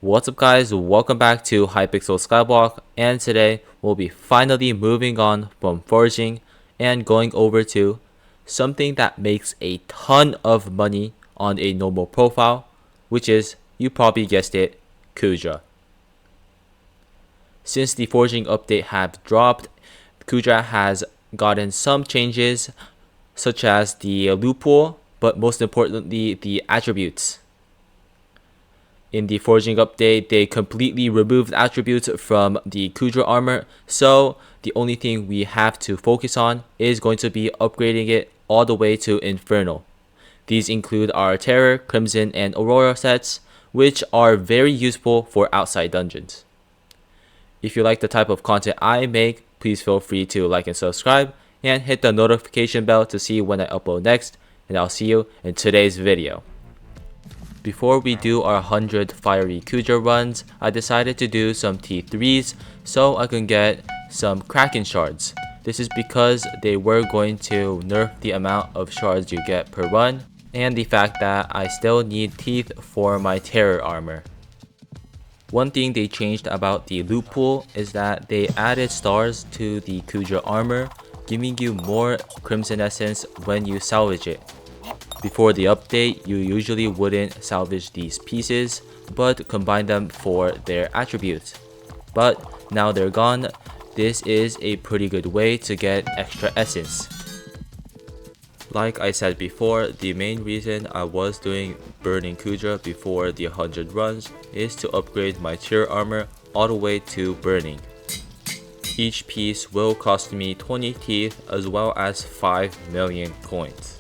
What's up guys, welcome back to Hypixel Skyblock, and today we'll be finally moving on from forging and going over to something that makes a ton of money on a normal profile, which is, you probably guessed it, Kuudra. Since the forging update have dropped, Kuudra has gotten some changes such as the loot pool, but most importantly the attributes. In the forging update, they completely removed attributes from the Kuudra armor, so the only thing we have to focus on is going to be upgrading it all the way to Infernal. These include our Terror, Crimson, and Aurora sets, which are very useful for outside dungeons. If you like the type of content I make, please feel free to like and subscribe, and hit the notification bell to see when I upload next, and I'll see you in today's video. Before we do our 100 fiery Kuudra runs, I decided to do some T3s so I can get some Kraken shards. This is because they were going to nerf the amount of shards you get per run, and the fact that I still need teeth for my Terror armor. One thing they changed about the loot pool is that they added stars to the Kuudra armor, giving you more Crimson Essence when you salvage it. Before the update, you usually wouldn't salvage these pieces, but combine them for their attributes. But now they're gone, this is a pretty good way to get extra essence. Like I said before, the main reason I was doing burning Kuudra before the 100 runs is to upgrade my tier armor all the way to burning. Each piece will cost me 20 teeth as well as 5 million coins.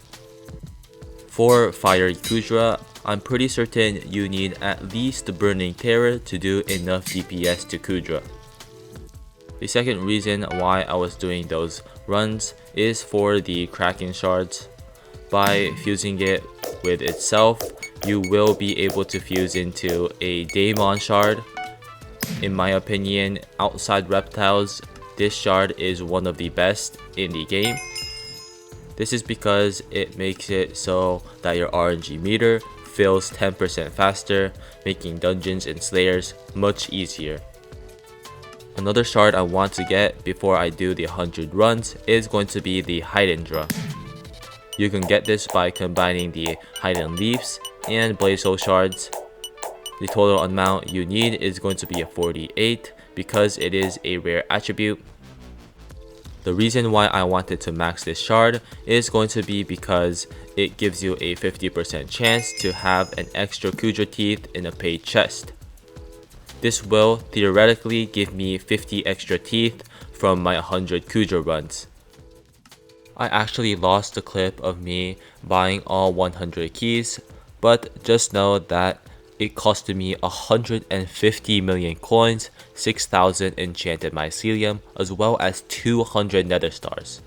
For fiery Kuudra, I'm pretty certain you need at least the burning Terror to do enough DPS to Kuudra. The second reason why I was doing those runs is for the Kraken shards. By fusing it with itself, you will be able to fuse into a Daemon shard. In my opinion, outside reptiles, this shard is one of the best in the game. This is because it makes it so that your RNG meter fills 10% faster, making dungeons and slayers much easier. Another shard I want to get before I do the 100 runs is going to be the Hypixel. You can get this by combining the Hidden Leaves and Blaze Hole shards. The total amount you need is going to be a 48 because it is a rare attribute. The reason why I wanted to max this shard is going to be because it gives you a 50% chance to have an extra Kuudra teeth in a paid chest. This will theoretically give me 50 extra teeth from my 100 Kuudra runs. I actually lost the clip of me buying all 100 keys, but just know that it costed me 150 million coins, 6,000 enchanted mycelium, as well as 200 nether stars.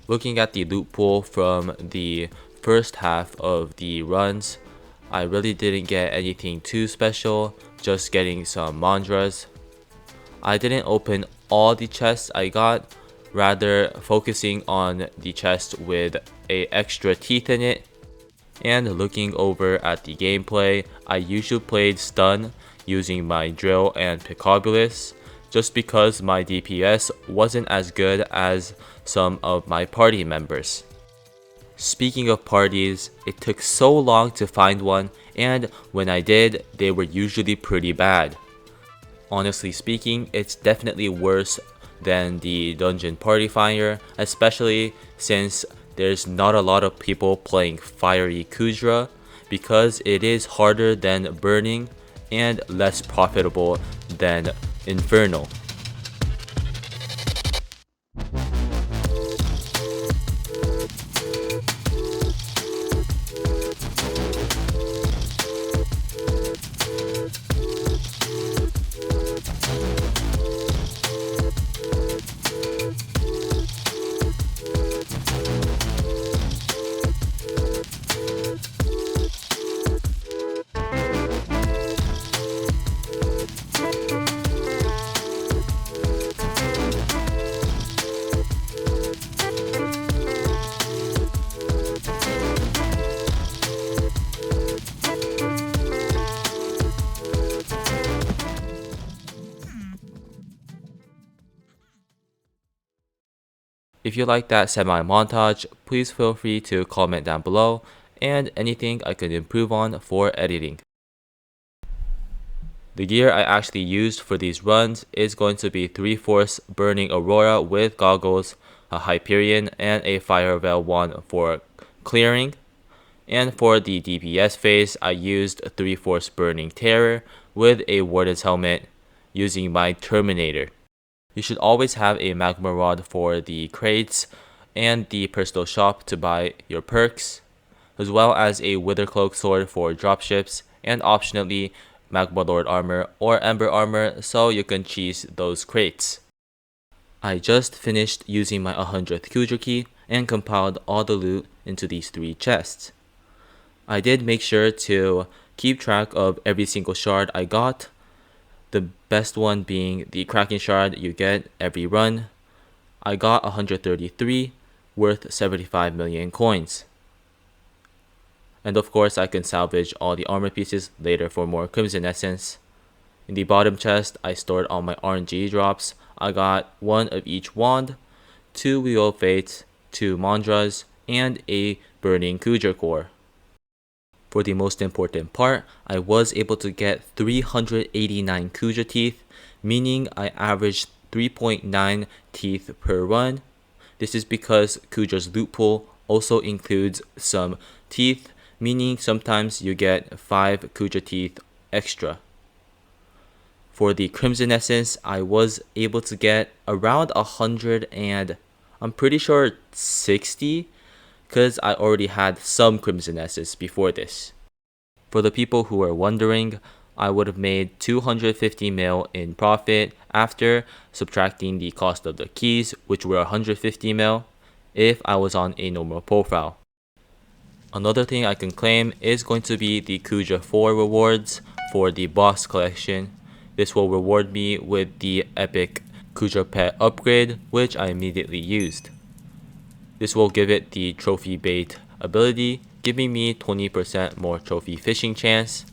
Looking at the loot pool from the first half of the runs, I really didn't get anything too special, just getting some mandras. I didn't open all the chests I got, rather focusing on the chest with a extra teeth in it. And looking over at the gameplay, I usually played stun using my drill and Picobulus, just because my DPS wasn't as good as some of my party members. Speaking of parties, it took so long to find one, and when I did, they were usually pretty bad. Honestly speaking, it's definitely worse than the dungeon party finder, especially since there's not a lot of people playing fiery Kuudra because it is harder than burning and less profitable than Infernal. If you like that semi-montage, please feel free to comment down below and anything I could improve on for editing. The gear I actually used for these runs is going to be 3/4 Burning Aurora with goggles, a Hyperion, and a Fire Veil wand for clearing. And for the DPS phase, I used 3/4 Burning Terror with a Warden's helmet using my Terminator. You should always have a Magma Rod for the crates and the personal shop to buy your perks, as well as a Wither Cloak sword for dropships, and optionally Magma Lord armor or Ember armor so you can cheese those crates. I just finished using my 100th Kuudra key and compiled all the loot into these 3 chests. I did make sure to keep track of every single shard I got, the best one being the Kraken shard you get every run. I got 133, worth 75 million coins. And of course I can salvage all the armor pieces later for more Crimson Essence. In the bottom chest I stored all my RNG drops. I got 1 of each wand, 2 Wheel of Fates, 2 Mandras, and a Burning Kuudra core. For the most important part, I was able to get 389 Kuudra teeth, meaning I averaged 3.9 teeth per run. This is because Kuudra's loot pool also includes some teeth, meaning sometimes you get 5 Kuudra teeth extra. For the Crimson Essence, I was able to get around 100 and I'm pretty sure 60, because I already had some Crimson Essence before this. For the people who are wondering, I would have made 250 mil in profit after subtracting the cost of the keys, which were 150 mil, if I was on a normal profile. Another thing I can claim is going to be the Kuudra 4 rewards for the boss collection. This will reward me with the epic Kuudra pet upgrade, which I immediately used. This will give it the trophy bait ability, giving me 20% more trophy fishing chance.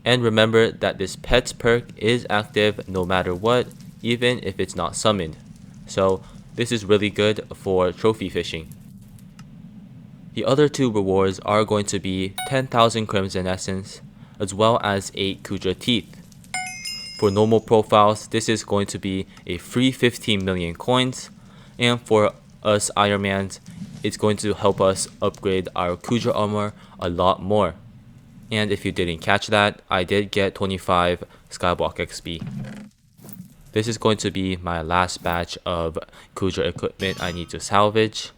And remember that this pets perk is active no matter what, even if it's not summoned. So this is really good for trophy fishing. The other 2 rewards are going to be 10,000 Crimson Essence, as well as 8 Kuudra teeth. For normal profiles, this is going to be a free 15 million coins, and for us Ironmans, it's going to help us upgrade our Kuudra armor a lot more. And if you didn't catch that, I did get 25 Skyblock XP. This is going to be my last batch of Kuudra equipment I need to salvage,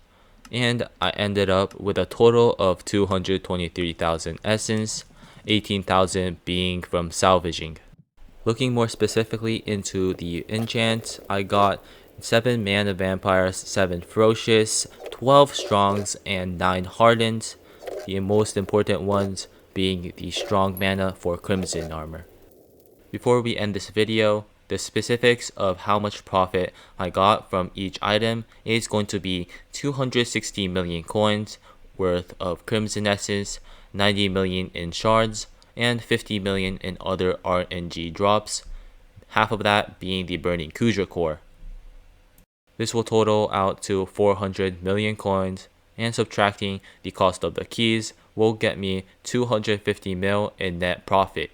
and I ended up with a total of 223,000 essence, 18,000 being from salvaging. Looking more specifically into the enchants, I got 7 Mana Vampires, 7 Ferocious, 12 Strongs, and 9 Hardened, the most important ones being the Strong Mana for Crimson armor. Before we end this video, the specifics of how much profit I got from each item is going to be 260 million coins worth of Crimson Essence, 90 million in shards, and 50 million in other RNG drops, half of that being the Burning Kuudra core. This will total out to 400 million coins, and subtracting the cost of the keys will get me 250 mil in net profit.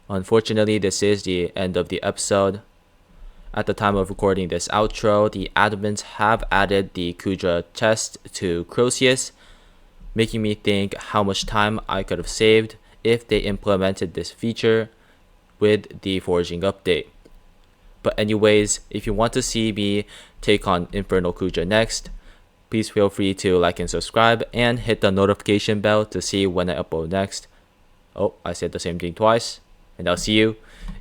Unfortunately, this is the end of the episode. At the time of recording this outro, the admins have added the Kuudra chest to Croceus, making me think how much time I could have saved if they implemented this feature with the foraging update. But anyways, if you want to see me take on Infernal Kuudra next, please feel free to like and subscribe and hit the notification bell to see when I upload next. Oh, I said the same thing twice. And I'll see you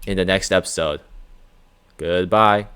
in the next episode. Goodbye.